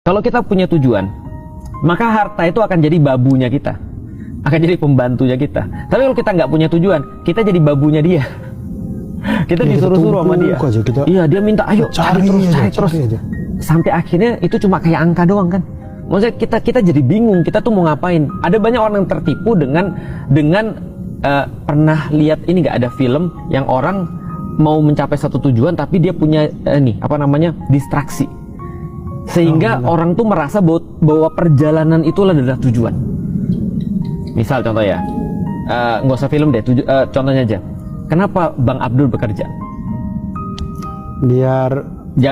Kalau kita punya tujuan, maka harta itu akan jadi babunya kita, akan jadi pembantunya kita. Tapi kalau kita nggak punya tujuan, kita jadi babunya dia. Kita ya, disuruh-suruh sama dia. Iya, dia minta ayo cari terus. Sampai akhirnya itu cuma kayak angka doang kan. Maksudnya kita jadi bingung, kita tuh mau ngapain. Ada banyak orang yang tertipu dengan pernah lihat ini nggak, ada film yang orang mau mencapai satu tujuan tapi dia punya distraksi. Sehingga orang tuh merasa bahwa perjalanan itulah adalah tujuan. Misal contoh ya, nggak usah film deh, contohnya aja. Kenapa Bang Abdul bekerja?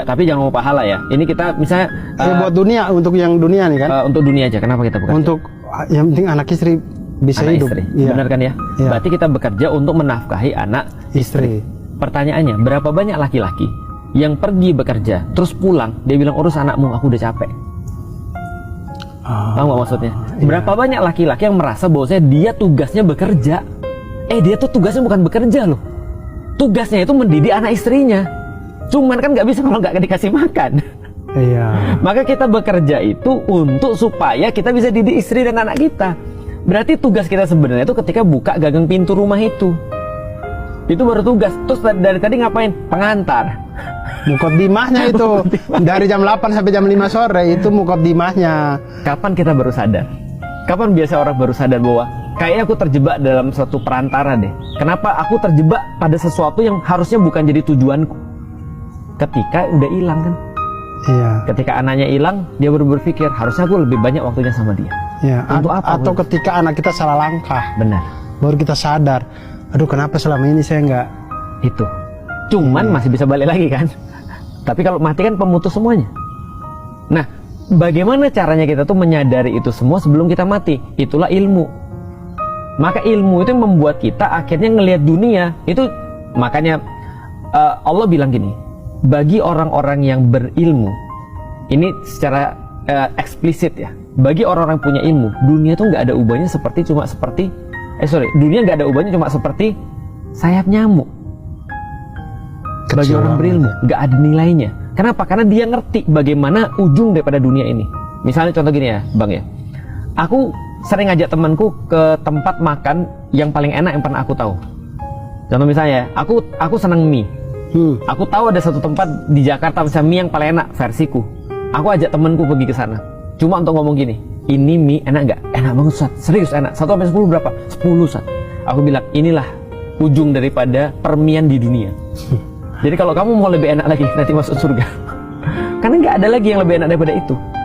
Tapi jangan mau pahala ya. Ini kita misalnya buat dunia, untuk yang dunia nih kan? Untuk dunia aja. Kenapa kita bekerja? Untuk yang penting anak istri bisa anak hidup. Istri. Ya. Benar kan ya? Ya? Berarti kita bekerja untuk menafkahi anak istri. Pertanyaannya, berapa banyak laki-laki yang pergi bekerja terus pulang dia bilang urus anakmu, aku udah capek. Paham nggak maksudnya? Iya. Berapa banyak laki-laki yang merasa bahwasanya dia tugasnya bekerja? Dia tuh tugasnya bukan bekerja loh. Tugasnya itu mendidik anak istrinya. Cuman kan nggak bisa kalau nggak dikasih makan. Iya. Maka kita bekerja itu untuk supaya kita bisa didik istri dan anak kita. Berarti tugas kita sebenarnya itu ketika buka gagang pintu rumah itu baru tugas. Terus dari tadi ngapain? Pengantar. Mukaddimahnya itu dari jam 8 sampai jam 5 sore itu mukaddimahnya. Kapan kita baru sadar? Kapan biasa orang baru sadar bahwa kayaknya aku terjebak dalam suatu perantara deh. Kenapa aku terjebak pada sesuatu yang harusnya bukan jadi tujuanku? Ketika udah hilang kan? Iya. Ketika anaknya hilang, dia baru berpikir harusnya aku lebih banyak waktunya sama dia. Iya. Untuk apa? Atau ketika anak kita salah langkah. Benar. Baru kita sadar. Aduh, kenapa selama ini saya nggak itu? Cuman masih bisa balik lagi kan? Tapi kalau mati kan pemutus semuanya. Nah, bagaimana caranya kita tuh menyadari itu semua sebelum kita mati? Itulah ilmu. Maka ilmu itu membuat kita akhirnya ngelihat dunia itu. Makanya Allah bilang gini, bagi orang-orang yang berilmu, ini secara eksplisit ya, bagi orang-orang punya ilmu, dunia tuh nggak ada ubahnya dunia nggak ada ubahnya cuma seperti sayap nyamuk. Bagi orang berilmu nggak ada nilainya. Kenapa? Karena dia ngerti bagaimana ujung daripada dunia ini. Misalnya contoh gini ya Bang ya, aku sering ngajak temanku ke tempat makan yang paling enak yang pernah aku tahu. Contoh misalnya, aku senang mie. Aku tahu ada satu tempat di Jakarta misalnya mie yang paling enak versiku. Aku ajak temanku pergi ke sana. Cuma untuk ngomong gini, ini mie enak nggak? Enak banget Ustaz, serius enak. 1 sampai 10 berapa? 10 Ustaz. Aku bilang inilah ujung daripada permian di dunia. Jadi kalau kamu mau lebih enak lagi nanti masuk surga. Karena nggak ada lagi yang lebih enak daripada itu.